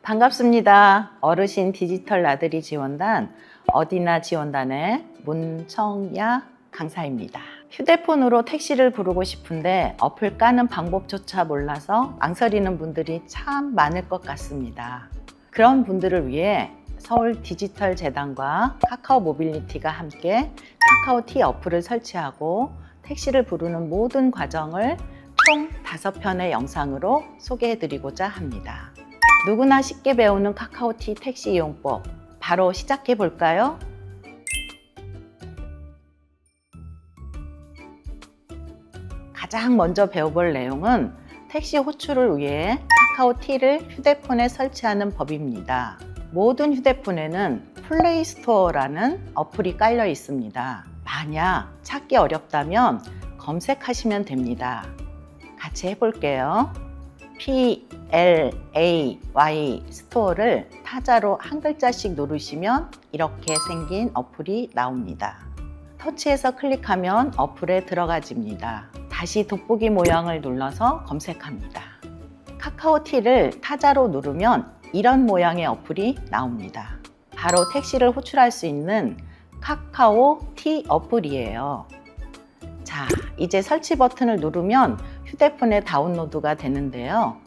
반갑습니다. 어르신 디지털 나들이 지원단 어디나 지원단의 문청야 강사입니다. 휴대폰으로 택시를 부르고 싶은데 어플 까는 방법조차 몰라서 망설이는 분들이 참 많을 것 같습니다. 그런 분들을 위해 서울 디지털 재단과 카카오 모빌리티가 함께 카카오티 어플을 설치하고 택시를 부르는 모든 과정을 총 5편의 영상으로 소개해드리고자 합니다. 누구나 쉽게 배우는 카카오티 택시 이용법, 바로 시작해 볼까요? 가장 먼저 배워볼 내용은 택시 호출을 위해 카카오티를 휴대폰에 설치하는 법입니다. 모든 휴대폰에는 플레이스토어라는 어플이 깔려 있습니다. 만약 찾기 어렵다면 검색하시면 됩니다. 같이 해볼게요. PLAY 스토어를 타자로 한 글자씩 누르시면 이렇게 생긴 어플이 나옵니다. 터치해서 클릭하면 어플에 들어가집니다. 다시 돋보기 모양을 눌러서 검색합니다. 카카오티를 타자로 누르면 이런 모양의 어플이 나옵니다. 바로 택시를 호출할 수 있는 카카오티 어플이에요. 자, 이제 설치 버튼을 누르면 휴대폰에 다운로드가 되는데요.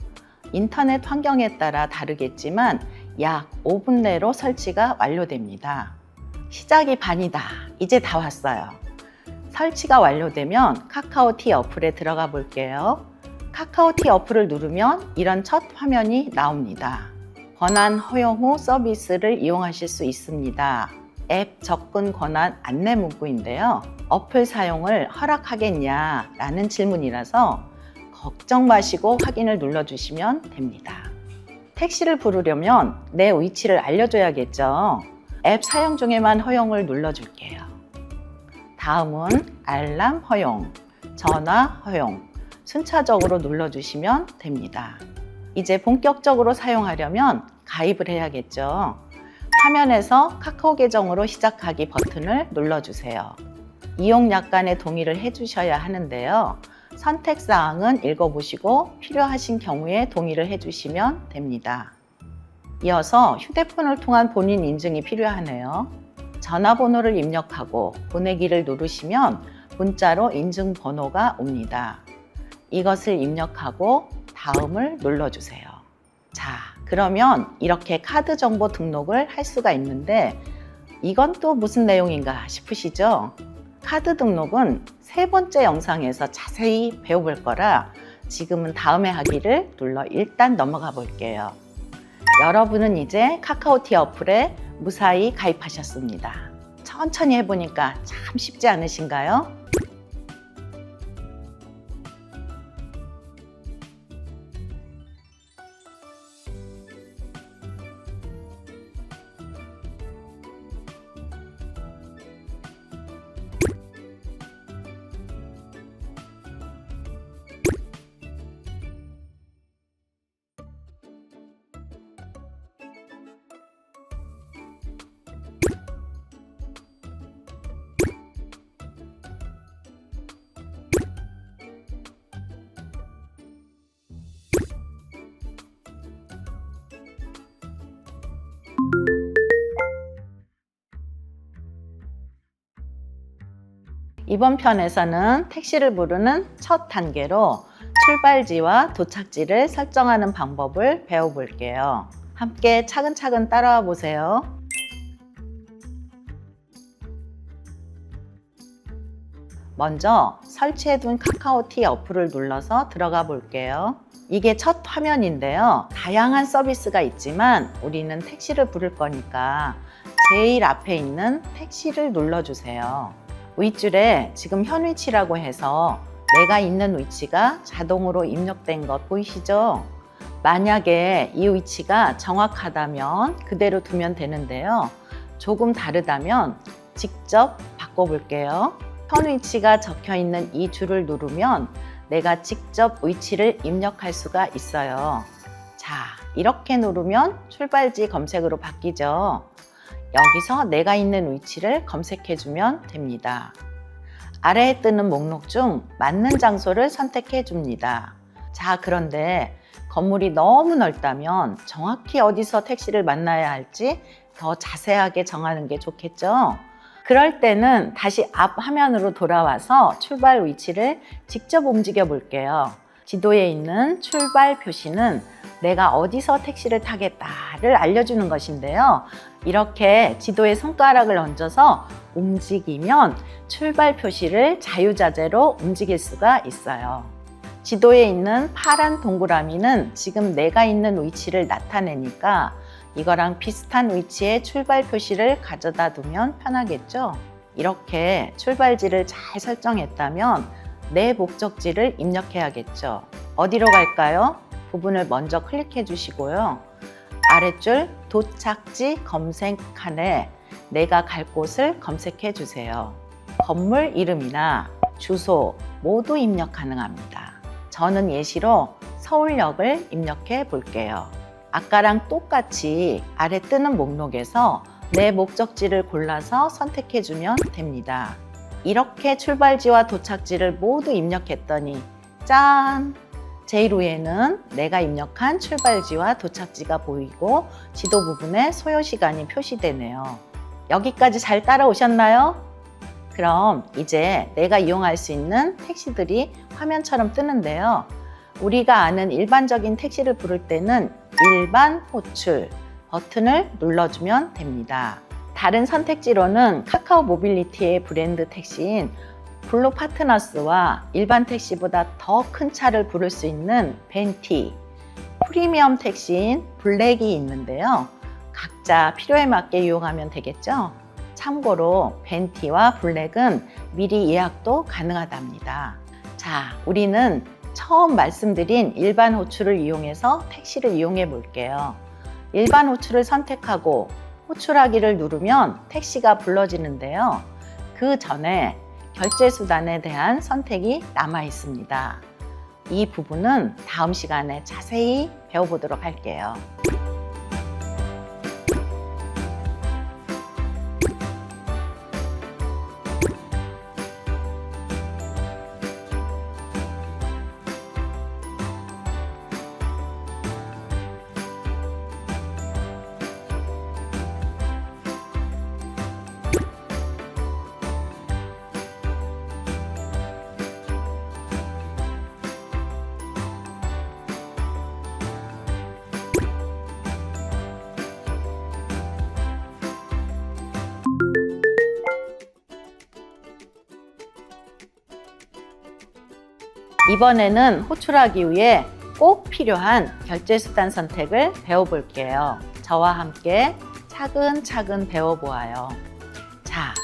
인터넷 환경에 따라 다르겠지만 약 5분 내로 설치가 완료됩니다. 시작이 반이다. 이제 다 왔어요. 설치가 완료되면 카카오티 어플에 들어가 볼게요. 카카오티 어플을 누르면 이런 첫 화면이 나옵니다. 권한 허용 후 서비스를 이용하실 수 있습니다. 앱 접근 권한 안내 문구인데요. 어플 사용을 허락하겠냐라는 질문이라서 걱정 마시고 확인을 눌러주시면 됩니다. 택시를 부르려면 내 위치를 알려줘야겠죠. 앱 사용 중에만 허용을 눌러줄게요. 다음은 알람 허용, 전화 허용, 순차적으로 눌러주시면 됩니다. 이제 본격적으로 사용하려면 가입을 해야겠죠. 화면에서 카카오 계정으로 시작하기 버튼을 눌러주세요. 이용 약관의 동의를 해주셔야 하는데요. 선택사항은 읽어보시고 필요하신 경우에 동의를 해주시면 됩니다. 이어서 휴대폰을 통한 본인 인증이 필요하네요. 전화번호를 입력하고 보내기를 누르시면 문자로 인증번호가 옵니다. 이것을 입력하고 다음을 눌러주세요. 자, 그러면 이렇게 카드 정보 등록을 할 수가 있는데 이건 또 무슨 내용인가 싶으시죠? 카드 등록은 3번째 영상에서 자세히 배워볼 거라 지금은 다음에 하기를 눌러 일단 넘어가 볼게요. 여러분은 이제 카카오티 어플에 무사히 가입하셨습니다. 천천히 해보니까 참 쉽지 않으신가요? 이번 편에서는 택시를 부르는 첫 단계로 출발지와 도착지를 설정하는 방법을 배워볼게요. 함께 차근차근 따라와 보세요. 먼저 설치해둔 카카오티 어플을 눌러서 들어가 볼게요. 이게 첫 화면인데요. 다양한 서비스가 있지만 우리는 택시를 부를 거니까 제일 앞에 있는 택시를 눌러주세요. 윗줄에 지금 현 위치라고 해서 내가 있는 위치가 자동으로 입력된 것 보이시죠? 만약에 이 위치가 정확하다면 그대로 두면 되는데요. 조금 다르다면 직접 바꿔볼게요. 현 위치가 적혀 있는 이 줄을 누르면 내가 직접 위치를 입력할 수가 있어요. 자, 이렇게 누르면 출발지 검색으로 바뀌죠. 여기서 내가 있는 위치를 검색해주면 됩니다. 아래에 뜨는 목록 중 맞는 장소를 선택해 줍니다. 자, 그런데 건물이 너무 넓다면 정확히 어디서 택시를 만나야 할지 더 자세하게 정하는 게 좋겠죠. 그럴 때는 다시 앞 화면으로 돌아와서 출발 위치를 직접 움직여 볼게요. 지도에 있는 출발 표시는 내가 어디서 택시를 타겠다를 알려주는 것인데요. 이렇게 지도에 손가락을 얹어서 움직이면 출발 표시를 자유자재로 움직일 수가 있어요. 지도에 있는 파란 동그라미는 지금 내가 있는 위치를 나타내니까 이거랑 비슷한 위치에 출발 표시를 가져다 두면 편하겠죠? 이렇게 출발지를 잘 설정했다면 내 목적지를 입력해야겠죠. 어디로 갈까요? 부분을 먼저 클릭해 주시고요. 아랫줄 도착지 검색칸에 내가 갈 곳을 검색해 주세요. 건물 이름이나 주소 모두 입력 가능합니다. 저는 예시로 서울역을 입력해 볼게요. 아까랑 똑같이 아래 뜨는 목록에서 내 목적지를 골라서 선택해 주면 됩니다. 이렇게 출발지와 도착지를 모두 입력했더니 짠! 제일 위에는 내가 입력한 출발지와 도착지가 보이고 지도 부분에 소요 시간이 표시되네요. 여기까지 잘 따라오셨나요? 그럼 이제 내가 이용할 수 있는 택시들이 화면처럼 뜨는데요. 우리가 아는 일반적인 택시를 부를 때는 일반 호출 버튼을 눌러주면 됩니다. 다른 선택지로는 카카오 모빌리티의 브랜드 택시인 블루 파트너스와 일반 택시보다 더 큰 차를 부를 수 있는 벤티, 프리미엄 택시인 블랙이 있는데요. 각자 필요에 맞게 이용하면 되겠죠? 참고로 벤티와 블랙은 미리 예약도 가능하답니다. 자, 우리는 처음 말씀드린 일반 호출을 이용해서 택시를 이용해 볼게요. 일반 호출을 선택하고 호출하기를 누르면 택시가 불러지는데요. 그 전에 결제 수단에 대한 선택이 남아 있습니다. 이 부분은 다음 시간에 자세히 배워보도록 할게요. 이번에는 호출하기 위해 꼭 필요한 결제수단 선택을 배워볼게요. 저와 함께 차근차근 배워보아요. 자,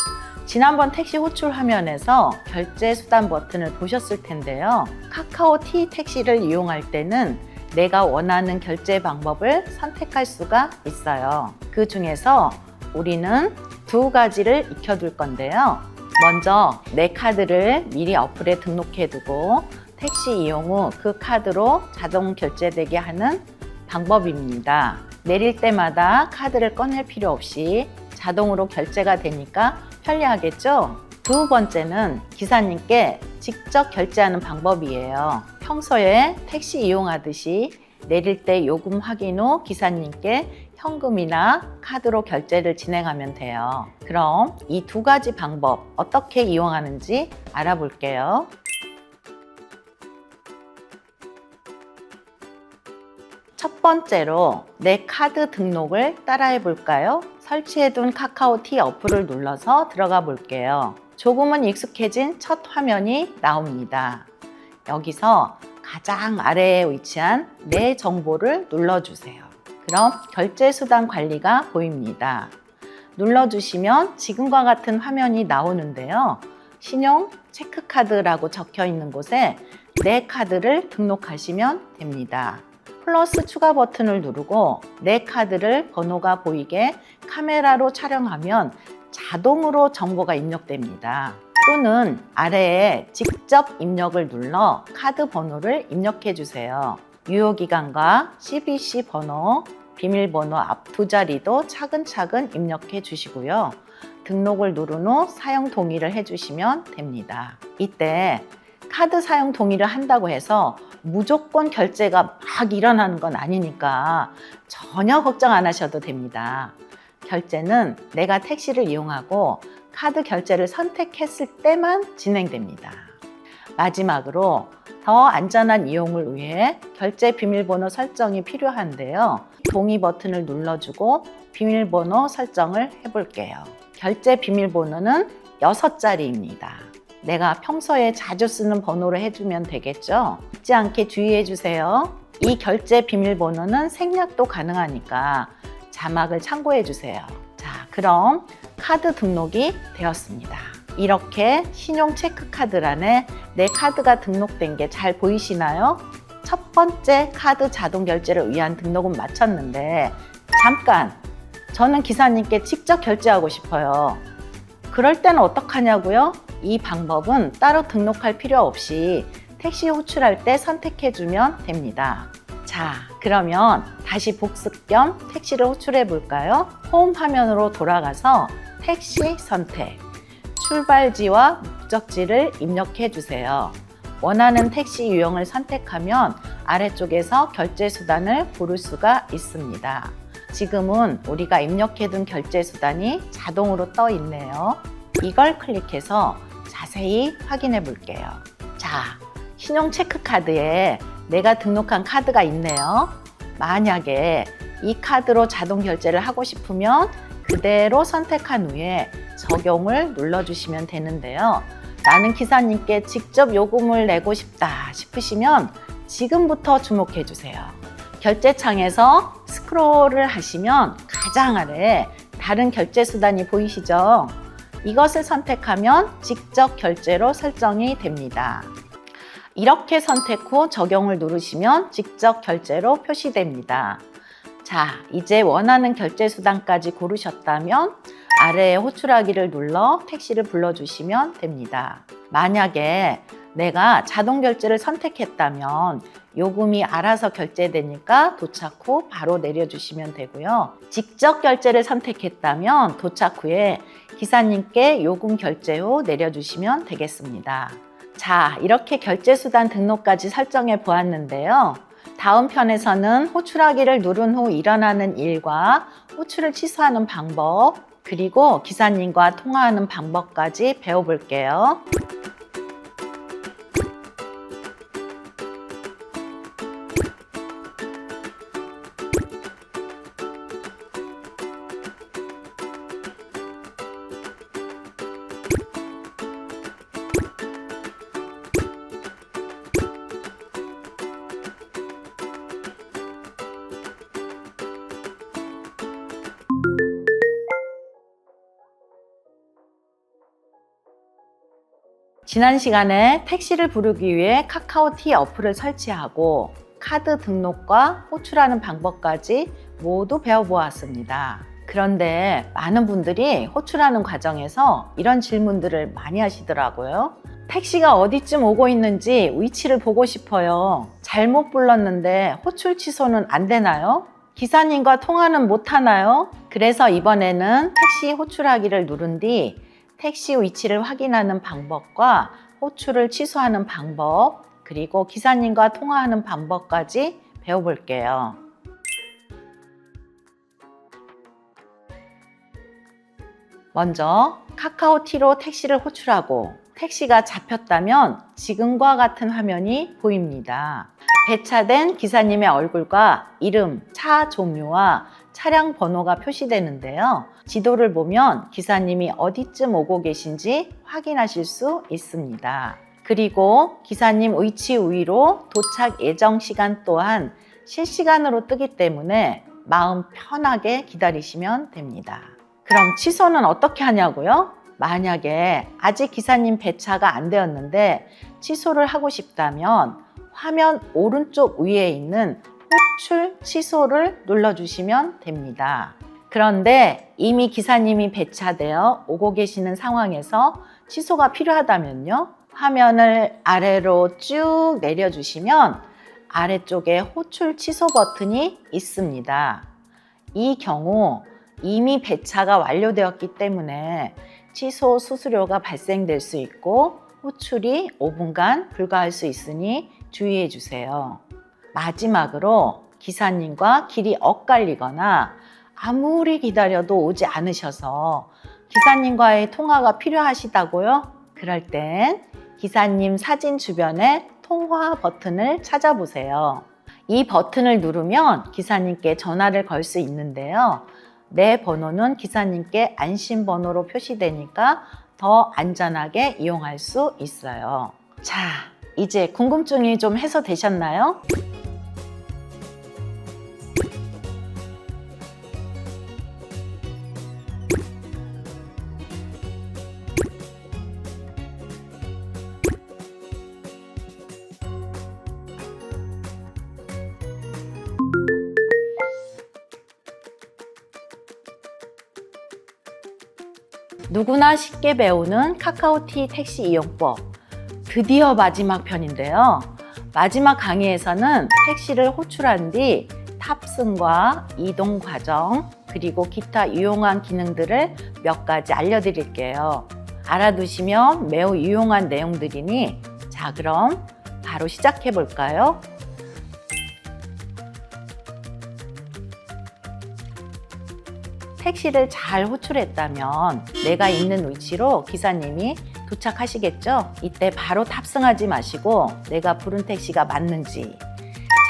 지난번 택시 호출 화면에서 결제수단 버튼을 보셨을 텐데요. 카카오티 택시를 이용할 때는 내가 원하는 결제 방법을 선택할 수가 있어요. 그 중에서 우리는 두 가지를 익혀둘 건데요. 먼저 내 카드를 미리 어플에 등록해두고 택시 이용 후 그 카드로 자동 결제되게 하는 방법입니다. 내릴 때마다 카드를 꺼낼 필요 없이 자동으로 결제가 되니까 편리하겠죠? 두 번째는 기사님께 직접 결제하는 방법이에요. 평소에 택시 이용하듯이 내릴 때 요금 확인 후 기사님께 현금이나 카드로 결제를 진행하면 돼요. 그럼 이 두 가지 방법 어떻게 이용하는지 알아볼게요. 첫 번째로 내 카드 등록을 따라해 볼까요? 설치해둔 카카오티 어플을 눌러서 들어가 볼게요. 조금은 익숙해진 첫 화면이 나옵니다. 여기서 가장 아래에 위치한 내 정보를 눌러주세요. 그럼 결제수단 관리가 보입니다. 눌러주시면 지금과 같은 화면이 나오는데요. 신용 체크카드라고 적혀 있는 곳에 내 카드를 등록하시면 됩니다. 플러스 추가 버튼을 누르고 내 카드를 번호가 보이게 카메라로 촬영하면 자동으로 정보가 입력됩니다. 또는 아래에 직접 입력을 눌러 카드 번호를 입력해 주세요. 유효기간과 CVC 번호, 비밀번호 앞 두 자리도 차근차근 입력해 주시고요. 등록을 누른 후 사용 동의를 해주시면 됩니다. 이때 카드 사용 동의를 한다고 해서 무조건 결제가 막 일어나는 건 아니니까 전혀 걱정 안 하셔도 됩니다. 결제는 내가 택시를 이용하고 카드 결제를 선택했을 때만 진행됩니다. 마지막으로 더 안전한 이용을 위해 결제 비밀번호 설정이 필요한데요. 동의 버튼을 눌러주고 비밀번호 설정을 해볼게요. 결제 비밀번호는 6자리입니다. 내가 평소에 자주 쓰는 번호로 해주면 되겠죠? 잊지 않게 주의해주세요. 이 결제 비밀번호는 생략도 가능하니까 자막을 참고해주세요. 자, 그럼 카드 등록이 되었습니다. 이렇게 신용 체크카드란에 내 카드가 등록된 게 잘 보이시나요? 첫 번째 카드 자동 결제를 위한 등록은 마쳤는데 잠깐! 저는 기사님께 직접 결제하고 싶어요. 그럴 때는 어떡하냐고요? 이 방법은 따로 등록할 필요 없이 택시 호출할 때 선택해주면 됩니다. 자, 그러면 다시 복습 겸 택시를 호출해 볼까요? 홈 화면으로 돌아가서 택시 선택, 출발지와 목적지를 입력해 주세요. 원하는 택시 유형을 선택하면 아래쪽에서 결제 수단을 고를 수가 있습니다. 지금은 우리가 입력해둔 결제 수단이 자동으로 떠 있네요. 이걸 클릭해서 자세히 확인해 볼게요. 자, 신용 체크카드에 내가 등록한 카드가 있네요. 만약에 이 카드로 자동 결제를 하고 싶으면 그대로 선택한 후에 적용을 눌러주시면 되는데요. 나는 기사님께 직접 요금을 내고 싶다 싶으시면 지금부터 주목해 주세요. 결제창에서 스크롤을 하시면 가장 아래에 다른 결제 수단이 보이시죠? 이것을 선택하면 직접 결제로 설정이 됩니다. 이렇게 선택 후 적용을 누르시면 직접 결제로 표시됩니다. 자, 이제 원하는 결제 수단까지 고르셨다면 아래에 호출하기를 눌러 택시를 불러주시면 됩니다. 만약에 내가 자동 결제를 선택했다면 요금이 알아서 결제되니까 도착 후 바로 내려주시면 되고요. 직접 결제를 선택했다면 도착 후에 기사님께 요금 결제 후 내려주시면 되겠습니다. 자, 이렇게 결제 수단 등록까지 설정해 보았는데요. 다음 편에서는 호출하기를 누른 후 일어나는 일과 호출을 취소하는 방법, 그리고 기사님과 통화하는 방법까지 배워볼게요. 지난 시간에 택시를 부르기 위해 카카오티 어플을 설치하고 카드 등록과 호출하는 방법까지 모두 배워보았습니다. 그런데 많은 분들이 호출하는 과정에서 이런 질문들을 많이 하시더라고요. 택시가 어디쯤 오고 있는지 위치를 보고 싶어요. 잘못 불렀는데 호출 취소는 안 되나요? 기사님과 통화는 못 하나요? 그래서 이번에는 택시 호출하기를 누른 뒤 택시 위치를 확인하는 방법과 호출을 취소하는 방법, 그리고 기사님과 통화하는 방법까지 배워볼게요. 먼저 카카오티로 택시를 호출하고 택시가 잡혔다면 지금과 같은 화면이 보입니다. 배차된 기사님의 얼굴과 이름, 차 종류와 차량 번호가 표시되는데요. 지도를 보면 기사님이 어디쯤 오고 계신지 확인하실 수 있습니다. 그리고 기사님 위치 우위로 도착 예정 시간 또한 실시간으로 뜨기 때문에 마음 편하게 기다리시면 됩니다. 그럼 취소는 어떻게 하냐고요? 만약에 아직 기사님 배차가 안 되었는데 취소를 하고 싶다면 화면 오른쪽 위에 있는 호출 취소를 눌러주시면 됩니다. 그런데 이미 기사님이 배차되어 오고 계시는 상황에서 취소가 필요하다면요. 화면을 아래로 쭉 내려주시면 아래쪽에 호출 취소 버튼이 있습니다. 이 경우 이미 배차가 완료되었기 때문에 취소 수수료가 발생될 수 있고 호출이 5분간 불가할 수 있으니 주의해 주세요. 마지막으로 기사님과 길이 엇갈리거나 아무리 기다려도 오지 않으셔서 기사님과의 통화가 필요하시다고요? 그럴 땐 기사님 사진 주변에 통화 버튼을 찾아보세요. 이 버튼을 누르면 기사님께 전화를 걸 수 있는데요. 내 번호는 기사님께 안심번호로 표시되니까 더 안전하게 이용할 수 있어요. 자, 이제 궁금증이 좀 해소되셨나요? 누구나 쉽게 배우는 카카오티 택시 이용법, 드디어 마지막 편인데요. 마지막 강의에서는 택시를 호출한 뒤 탑승과 이동 과정, 그리고 기타 유용한 기능들을 몇 가지 알려드릴게요. 알아두시면 매우 유용한 내용들이니, 자, 그럼 바로 시작해 볼까요? 택시를 잘 호출했다면 내가 있는 위치로 기사님이 도착하시겠죠? 이때 바로 탑승하지 마시고 내가 부른 택시가 맞는지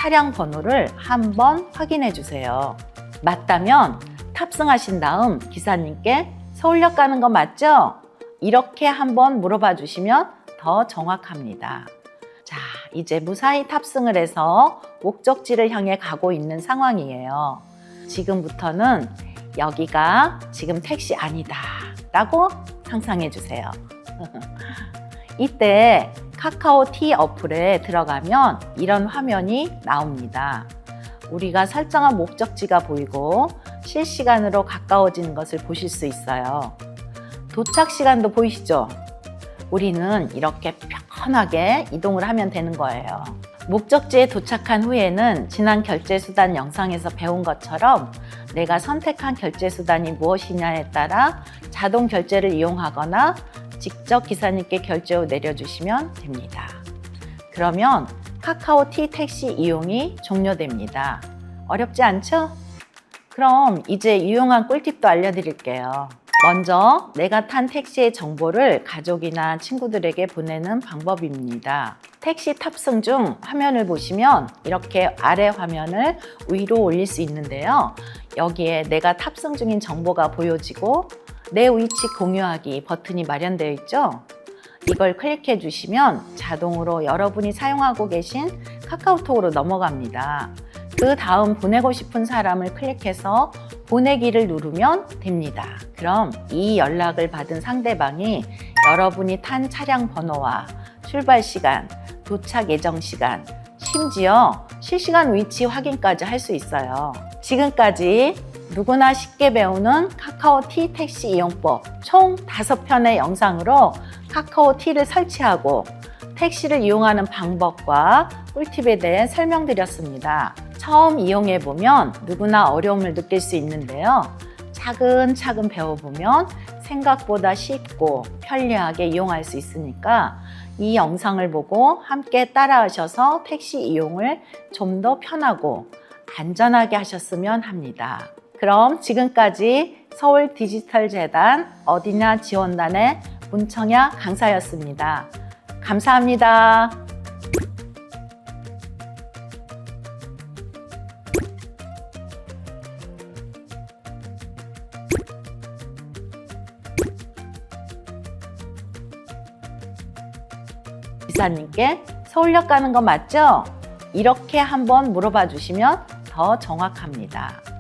차량 번호를 한번 확인해 주세요. 맞다면 탑승하신 다음 기사님께 서울역 가는 거 맞죠? 이렇게 한번 물어봐 주시면 더 정확합니다. 자, 이제 무사히 탑승을 해서 목적지를 향해 가고 있는 상황이에요. 지금부터는 여기가 지금 택시 아니다 라고 상상해 주세요. 이때 카카오티 어플에 들어가면 이런 화면이 나옵니다. 우리가 설정한 목적지가 보이고 실시간으로 가까워지는 것을 보실 수 있어요. 도착 시간도 보이시죠? 우리는 이렇게 편하게 이동을 하면 되는 거예요. 목적지에 도착한 후에는 지난 결제수단 영상에서 배운 것처럼 내가 선택한 결제수단이 무엇이냐에 따라 자동 결제를 이용하거나 직접 기사님께 결제 후 내려주시면 됩니다. 그러면 카카오티 택시 이용이 종료됩니다. 어렵지 않죠? 그럼 이제 유용한 꿀팁도 알려드릴게요. 먼저 내가 탄 택시의 정보를 가족이나 친구들에게 보내는 방법입니다. 택시 탑승 중 화면을 보시면 이렇게 아래 화면을 위로 올릴 수 있는데요. 여기에 내가 탑승 중인 정보가 보여지고 내 위치 공유하기 버튼이 마련되어 있죠. 이걸 클릭해 주시면 자동으로 여러분이 사용하고 계신 카카오톡으로 넘어갑니다. 그 다음 보내고 싶은 사람을 클릭해서 보내기를 누르면 됩니다. 그럼 이 연락을 받은 상대방이 여러분이 탄 차량 번호와 출발 시간, 도착 예정 시간, 심지어 실시간 위치 확인까지 할 수 있어요. 지금까지 누구나 쉽게 배우는 카카오티 택시 이용법 총 5편의 영상으로 카카오티를 설치하고 택시를 이용하는 방법과 꿀팁에 대해 설명드렸습니다. 처음 이용해보면 누구나 어려움을 느낄 수 있는데요. 차근차근 배워보면 생각보다 쉽고 편리하게 이용할 수 있으니까 이 영상을 보고 함께 따라하셔서 택시 이용을 좀 더 편하고 안전하게 하셨으면 합니다. 그럼 지금까지 서울 디지털재단 어디나 지원단의 문청야 강사였습니다. 감사합니다. 기사님께 서울역 가는 거 맞죠? 이렇게 한번 물어봐 주시면 더 정확합니다.